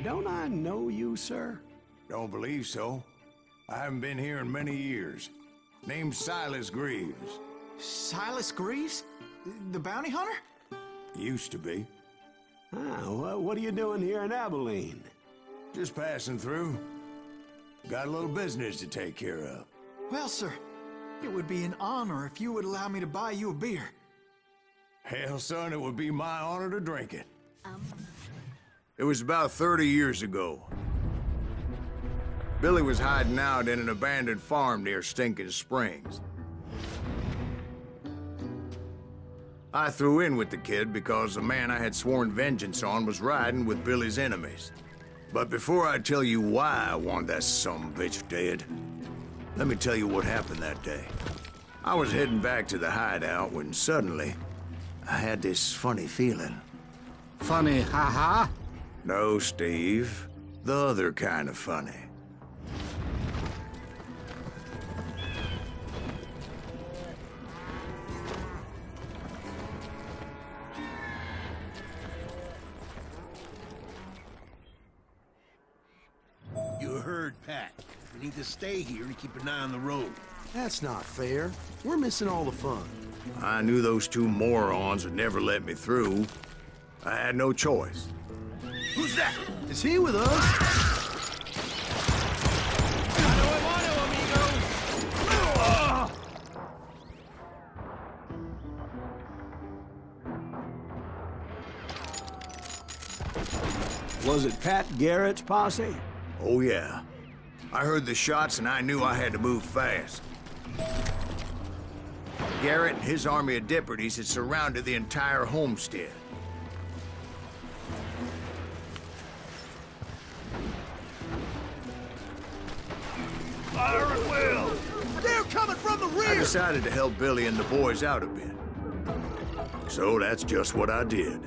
Don't I know you, sir? Don't believe so. I haven't been here in many years. Name's Silas Greaves. Silas Greaves? The bounty hunter? Used to be. Ah, what are you doing here in Abilene? Just passing through. Got a little business to take care of. Well, sir, it would be an honor if you would allow me to buy you a beer. Hell, son, it would be my honor to drink it. It was about 30 years ago. Billy was hiding out in an abandoned farm near Stinking Springs. I threw in with the kid because the man I had sworn vengeance on was riding with Billy's enemies. But before I tell you why I want that sumbitch dead, let me tell you what happened that day. I was heading back to the hideout when suddenly I had this funny feeling. Funny, haha? No, Steve. The other kind of funny. You heard Pat. We need to stay here and keep an eye on the road. That's not fair. We're missing all the fun. I knew those two morons would never let me through. I had no choice. Who's that? Is he with us? Was it Pat Garrett's posse? Oh, yeah. I heard the shots and I knew I had to move fast. Garrett and his army of deputies had surrounded the entire homestead. Fire at will! They're coming from the I rear! decided to help Billy and the boys out a bit. So that's just what I did.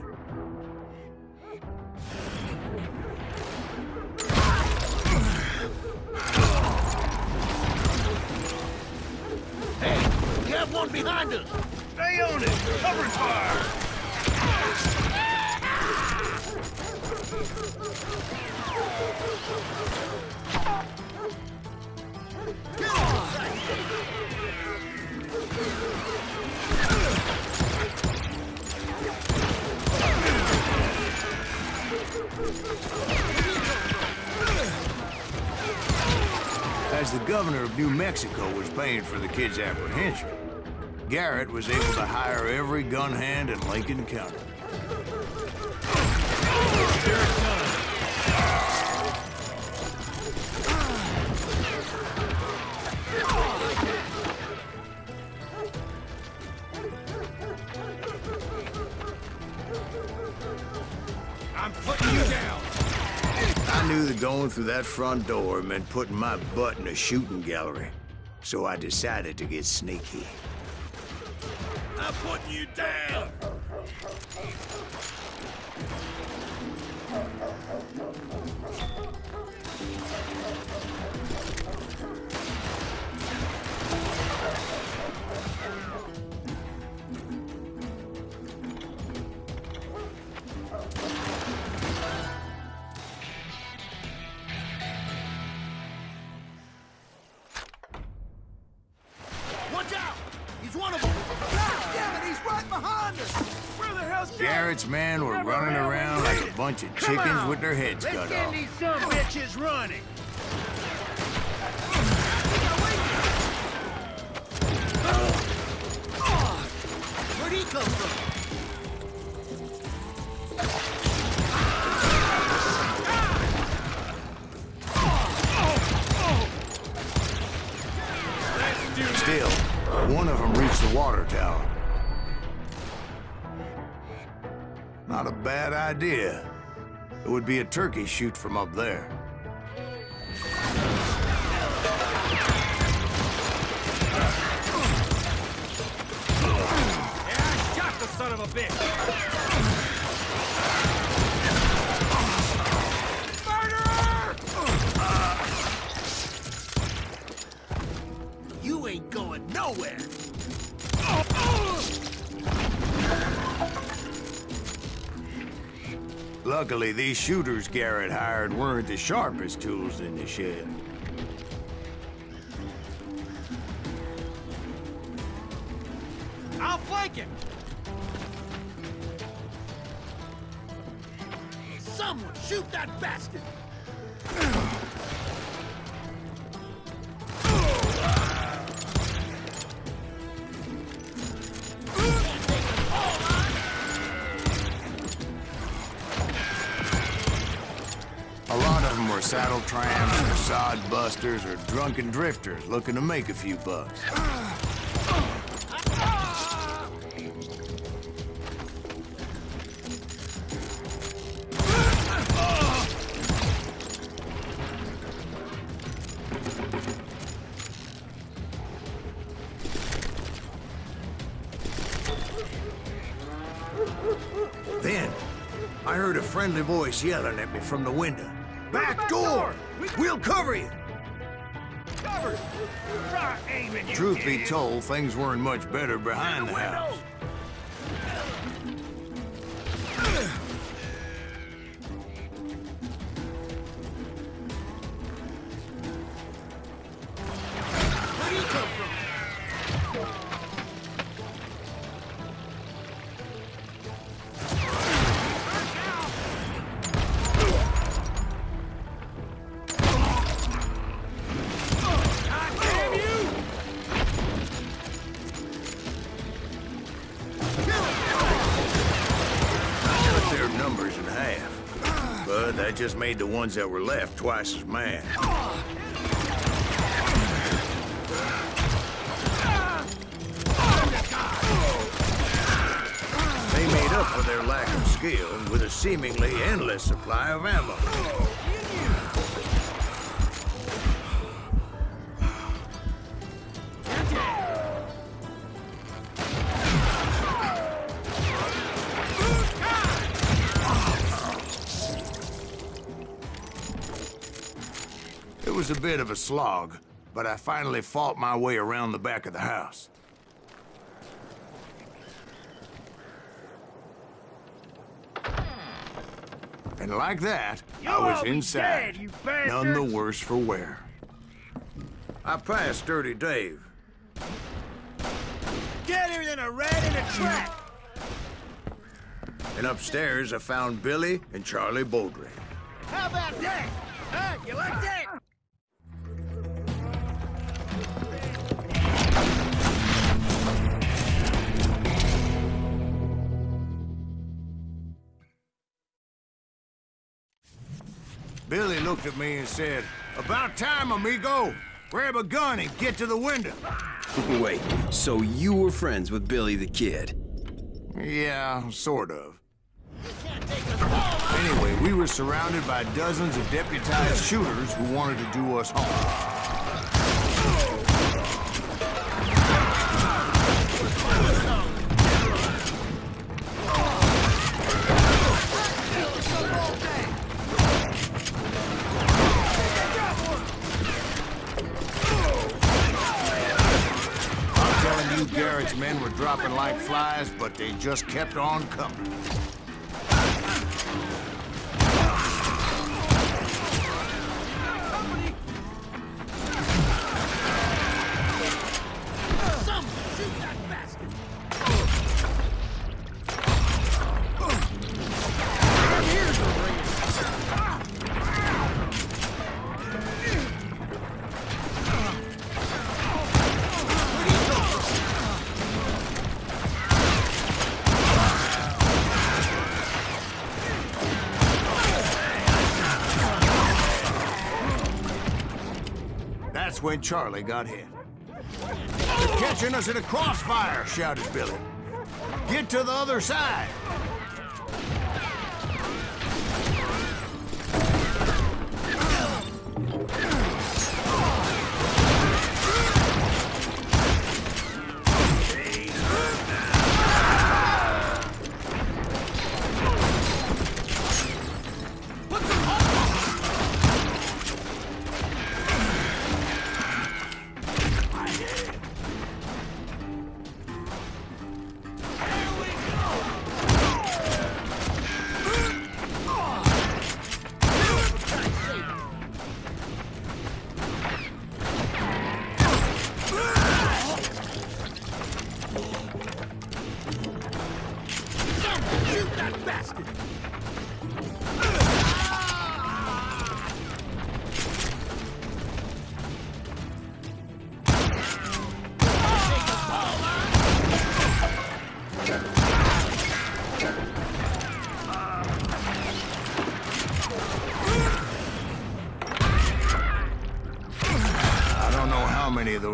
Hey, we have one behind us! Stay on it! Cover fire! As the governor of New Mexico was paying for the kid's apprehension, Garrett was able to hire every gun hand in Lincoln County. I'm putting you down! I knew that going through that front door meant putting my butt in a shooting gallery, so I decided to get sneaky. I'm putting you down! Watch out! He's one of them! Damn it, he's right behind us! Where the hell's Garrett's men were running around like a bunch of chickens with their heads cut off. these some bitches running! Where'd he come from? Still, one of them reached the water tower. Not a bad idea. It would be a turkey shoot from up there. I shot the son of a bitch! You ain't going nowhere! Luckily, these shooters Garrett hired weren't the sharpest tools in the shed. I'll flank him! Someone shoot that bastard! A lot of them were saddle tramps, or sod busters, or drunken drifters looking to make a few bucks. Then, I heard a friendly voice yelling at me from the window. "Back door! We'll cover you!" Covered! Try aiming, you Truth be idiot. told, things weren't much better behind the house. Where do you come from? Their numbers in half. But that just made the ones that were left twice as mad. They made up for their lack of skill with a seemingly endless supply of ammo. It was a bit of a slog, but I finally fought my way around the back of the house. And like that, I was inside, none the worse for wear. I passed Sturdy Dave. Deader than a rat in a trap! And upstairs, I found Billy and Charlie Beaudry. How about that? Huh? You like that? Billy looked at me and said, "About time, amigo. Grab a gun and get to the window." Wait, so you were friends with Billy the Kid? Yeah, sort of. Anyway, we were surrounded by dozens of deputized shooters who wanted to do us harm. I'm telling you, Garrett's men were dropping like flies, but they just kept on coming. That's when Charlie got hit. "They're catching us in a crossfire," shouted Billy. "Get to the other side."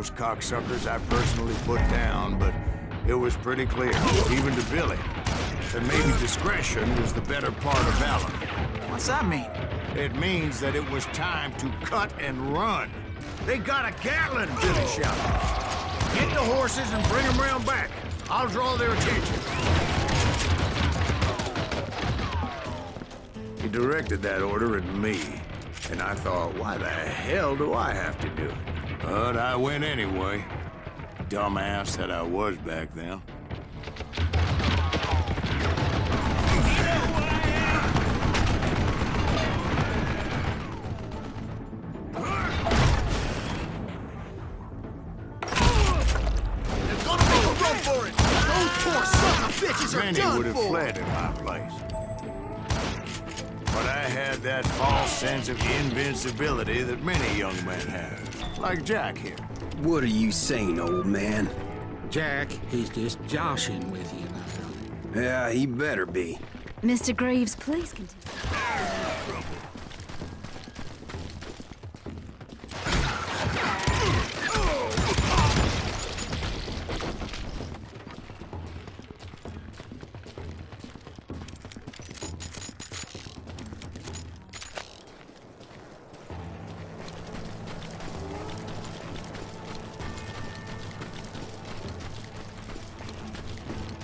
those cocksuckers I personally put down, but it was pretty clear, even to Billy, that maybe discretion was the better part of valor. What's that mean? It means that it was time to cut and run. They got a Gatling, Billy shouted. Get the horses and bring them round back. I'll draw their attention. He directed that order at me, and I thought, why the hell do I have to do it? But I went anyway. Dumbass that I was back then. Many would have fled in my place. But I had that false sense of invincibility that many young men have. Like Jack here. What are you saying, old man? Jack, he's just joshing with you now. Yeah, he better be. Mr. Greaves, please continue.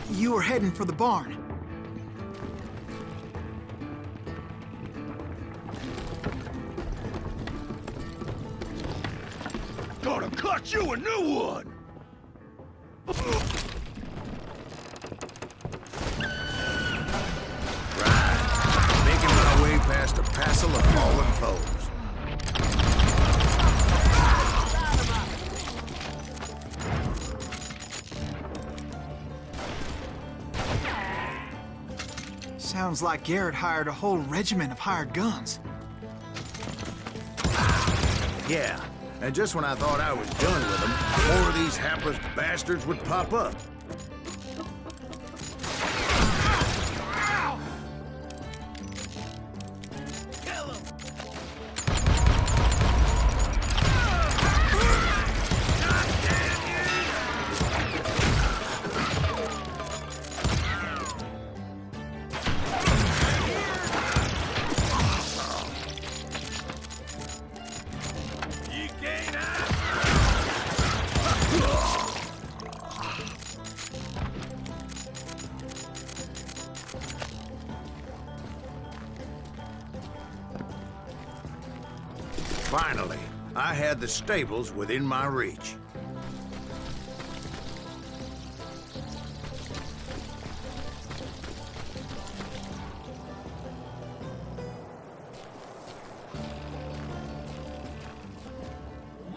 You were heading for the barn. Gotta cut you a new one! Right. Making my way past a passel of fallen foes. Sounds like Garrett hired a whole regiment of hired guns. Yeah, and just when I thought I was done with them, more of these hapless bastards would pop up. Finally, I had the stables within my reach.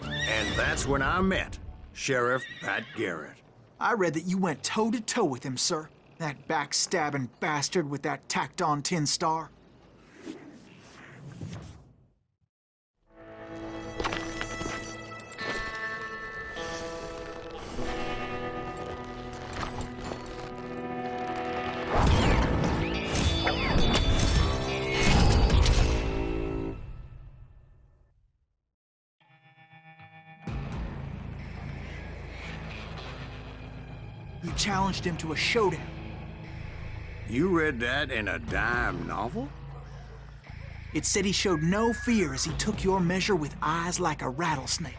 And that's when I met Sheriff Pat Garrett. I read that you went toe-to-toe with him, sir. That backstabbing bastard with that tacked-on tin star. You challenged him to a showdown. You read that in a dime novel? It said he showed no fear as he took your measure with eyes like a rattlesnake.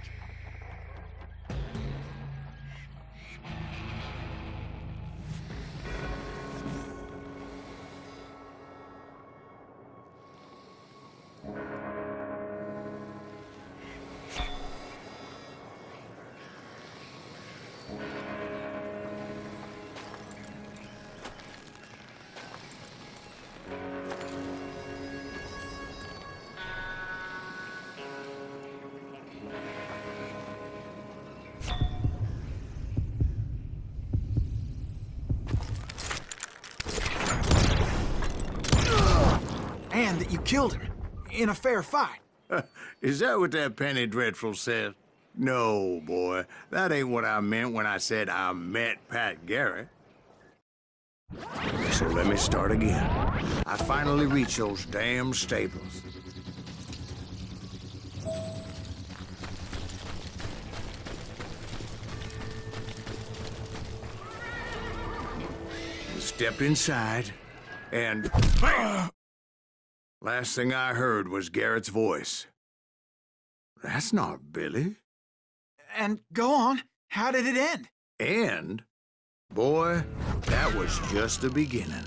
And that you killed him in a fair fight. Is that what that Penny Dreadful says? No, boy. That ain't what I meant when I said I met Pat Garrett. So let me start again. I finally reached those damn stables. stepped inside, and... Last thing I heard was Garrett's voice. That's not Billy. And go on. How did it end? And, boy, that was just the beginning.